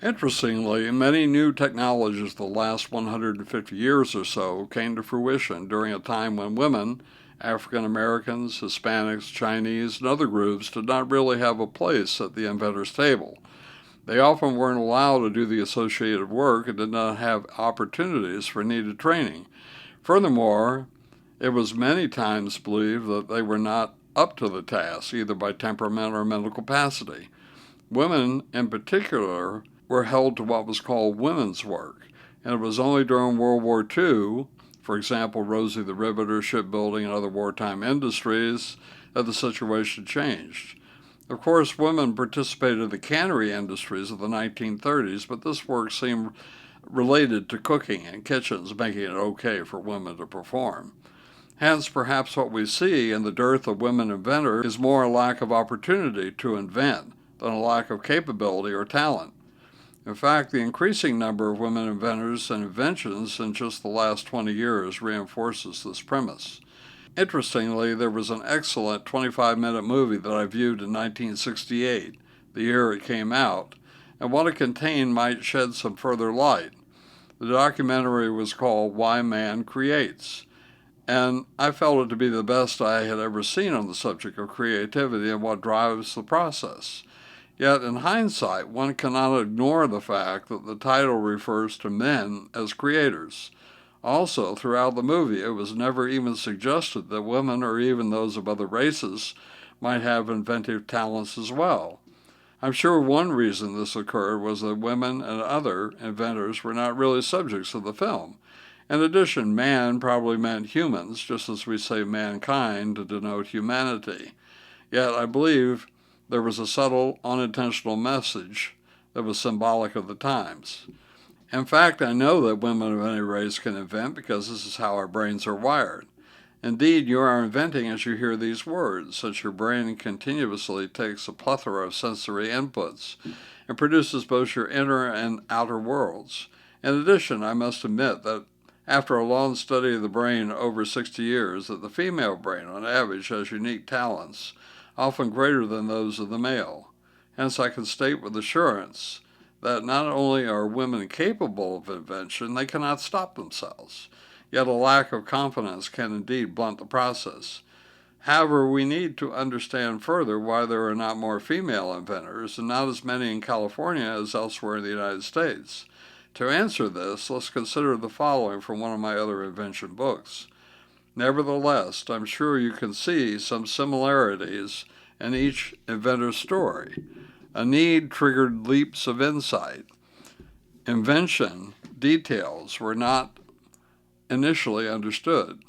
Interestingly, many new technologies of the last 150 years or so came to fruition during a time when women, African Americans, Hispanics, Chinese, and other groups did not really have a place at the inventor's table. They often weren't allowed to do the associated work and did not have opportunities for needed training. Furthermore, it was many times believed that they were not up to the task, either by temperament or mental capacity. Women, in particular, were held to what was called women's work, and it was only during World War II, for example, Rosie the Riveter, shipbuilding, and other wartime industries, that the situation changed. Of course, women participated in the cannery industries of the 1930s, but this work seemed related to cooking and kitchens, making it okay for women to perform. Hence, perhaps what we see in the dearth of women inventors is more a lack of opportunity to invent than a lack of capability or talent. In fact, the increasing number of women inventors and inventions in just the last 20 years reinforces this premise. Interestingly, there was an excellent 25-minute movie that I viewed in 1968, the year it came out, and what it contained might shed some further light. The documentary was called Why Man Creates, and I felt it to be the best I had ever seen on the subject of creativity and what drives the process. Yet, in hindsight, one cannot ignore the fact that the title refers to men as creators. Also, throughout the movie, it was never even suggested that women or even those of other races might have inventive talents as well. I'm sure one reason this occurred was that women and other inventors were not really subjects of the film. In addition, man probably meant humans, just as we say mankind to denote humanity. Yet I believe there was a subtle, unintentional message that was symbolic of the times. In fact, I know that women of any race can invent because this is how our brains are wired. Indeed, you are inventing as you hear these words, since your brain continuously takes a plethora of sensory inputs and produces both your inner and outer worlds. In addition, I must admit that after a long study of the brain over 60 years, that the female brain, on average, has unique talents, often greater than those of the male. Hence, I can state with assurance that not only are women capable of invention, they cannot stop themselves. Yet a lack of confidence can indeed blunt the process. However, we need to understand further why there are not more female inventors and not as many in California as elsewhere in the United States. To answer this, let's consider the following from one of my other invention books. Nevertheless, I'm sure you can see some similarities in each inventor's story. A need triggered leaps of insight. Invention details were not initially understood.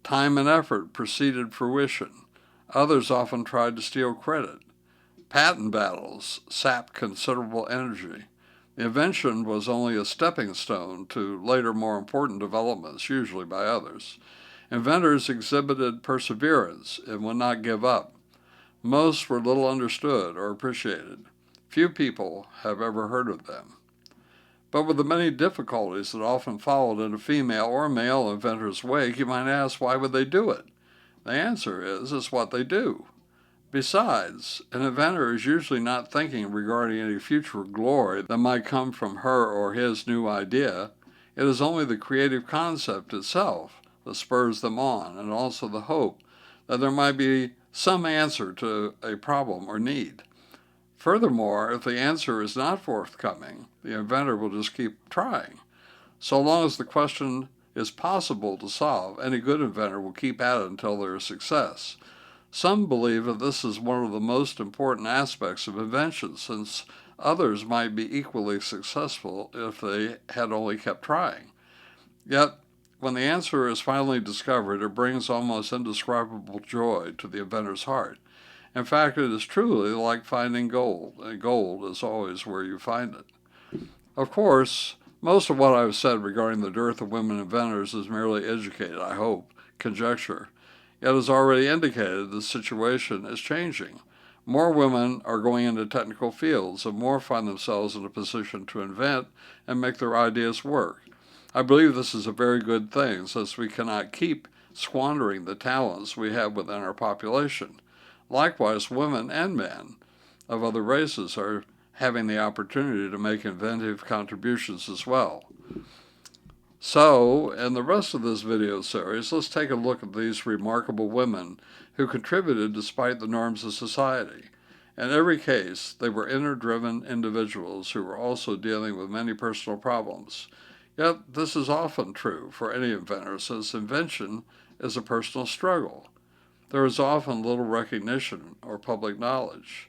Time and effort preceded fruition. Others often tried to steal credit. Patent battles sapped considerable energy. The invention was only a stepping stone to later more important developments, usually by others. Inventors exhibited perseverance and would not give up. Most were little understood or appreciated. Few people have ever heard of them. But with the many difficulties that often followed in a female or male inventor's wake, you might ask, why would they do it? The answer is, it's what they do. Besides, an inventor is usually not thinking regarding any future glory that might come from her or his new idea. It is only the creative concept itself that spurs them on, and also the hope that there might be some answer to a problem or need. Furthermore, if the answer is not forthcoming, the inventor will just keep trying. So long as the question is possible to solve, any good inventor will keep at it until there is success. Some believe that this is one of the most important aspects of invention, since others might be equally successful if they had only kept trying. Yet, when the answer is finally discovered, it brings almost indescribable joy to the inventor's heart. In fact, it is truly like finding gold, and gold is always where you find it. Of course, most of what I've said regarding the dearth of women inventors is merely educated, I hope, conjecture. Yet as already indicated, the situation is changing. More women are going into technical fields, and more find themselves in a position to invent and make their ideas work. I believe this is a very good thing, since we cannot keep squandering the talents we have within our population. Likewise, women and men of other races having the opportunity to make inventive contributions as well. So, in the rest of this video series, let's take a look at these remarkable women who contributed despite the norms of society. In every case, they were inner-driven individuals who were also dealing with many personal problems. Yet, this is often true for any inventor, since invention is a personal struggle. There is often little recognition or public knowledge.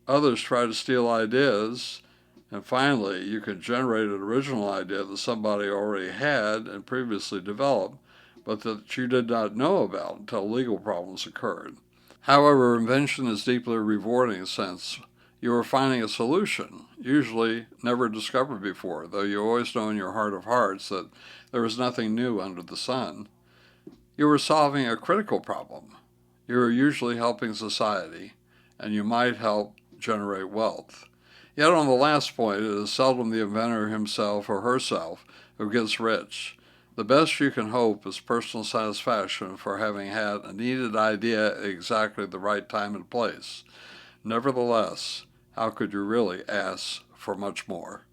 Others try to steal ideas, and finally, you can generate an original idea that somebody already had and previously developed, but that you did not know about until legal problems occurred. However, invention is deeply rewarding since you are finding a solution, usually never discovered before, though you always know in your heart of hearts that there is nothing new under the sun. You are solving a critical problem. You are usually helping society, and you might help generate wealth. Yet on the last point, it is seldom the inventor himself or herself who gets rich. The best you can hope is personal satisfaction for having had a needed idea at exactly the right time and place. Nevertheless, how could you really ask for much more?